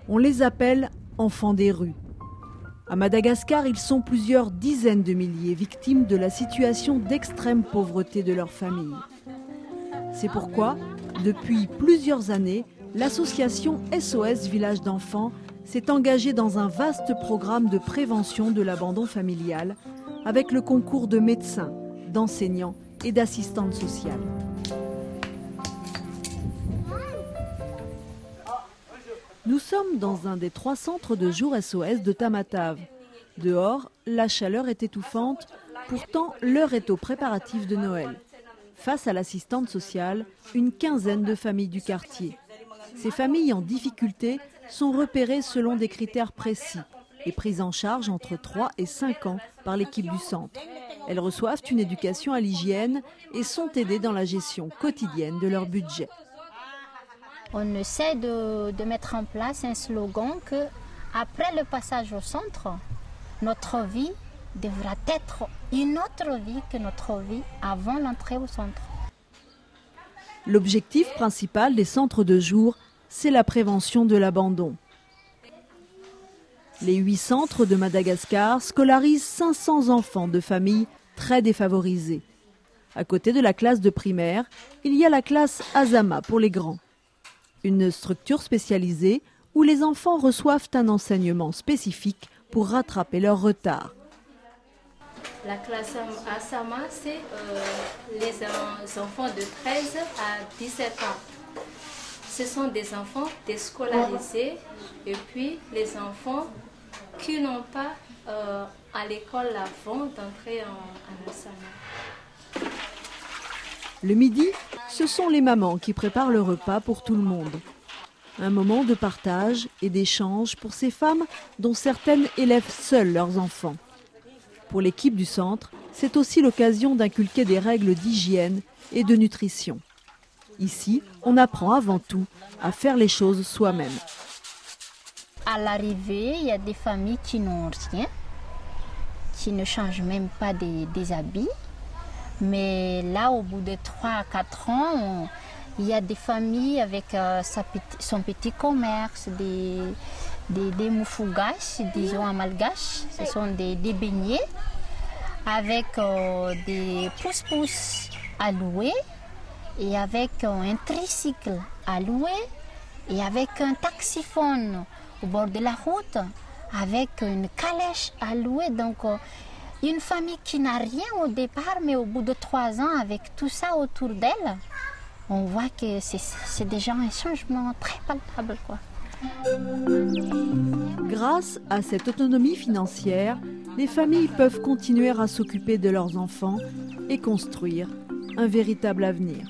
On les appelle enfants des rues. À Madagascar, ils sont plusieurs dizaines de milliers victimes de la situation d'extrême pauvreté de leur famille. C'est pourquoi, depuis plusieurs années, l'association SOS Village d'enfants s'est engagée dans un vaste programme de prévention de l'abandon familial avec le concours de médecins, d'enseignants et d'assistantes sociales. Nous sommes dans un des 3 centres de jour SOS de Tamatave. Dehors, la chaleur est étouffante, pourtant l'heure est aux préparatifs de Noël. Face à l'assistante sociale, une quinzaine de familles du quartier. Ces familles en difficulté sont repérées selon des critères précis et prises en charge entre 3 et 5 ans par l'équipe du centre. Elles reçoivent une éducation à l'hygiène et sont aidées dans la gestion quotidienne de leur budget. On essaie de mettre en place un slogan que, après le passage au centre, notre vie devra être une autre vie que notre vie avant l'entrée au centre. L'objectif principal des centres de jour, c'est la prévention de l'abandon. Les 8 centres de Madagascar scolarisent 500 enfants de familles très défavorisées. À côté de la classe de primaire, il y a la classe Azama pour les grands. Une structure spécialisée où les enfants reçoivent un enseignement spécifique pour rattraper leur retard. La classe Azama, c'est les enfants de 13 à 17 ans. Ce sont des enfants déscolarisés et puis les enfants qui n'ont pas à l'école avant d'entrer en Azama. Le midi, ce sont les mamans qui préparent le repas pour tout le monde. Un moment de partage et d'échange pour ces femmes dont certaines élèvent seules leurs enfants. Pour l'équipe du centre, c'est aussi l'occasion d'inculquer des règles d'hygiène et de nutrition. Ici, on apprend avant tout à faire les choses soi-même. À l'arrivée, il y a des familles qui n'ont rien, qui ne changent même pas des habits. Mais là, au bout de 3 à 4 ans, il y a des familles avec son petit commerce, des moufougaches, disons en malgache. Ce sont des beignets avec des pousse-pousse à louer et avec un tricycle à louer et avec un taxiphone au bord de la route, avec une calèche à louer. Donc, une famille qui n'a rien au départ, mais au bout de 3 ans, avec tout ça autour d'elle, on voit que c'est déjà un changement très palpable, quoi. Grâce à cette autonomie financière, les familles peuvent continuer à s'occuper de leurs enfants et construire un véritable avenir.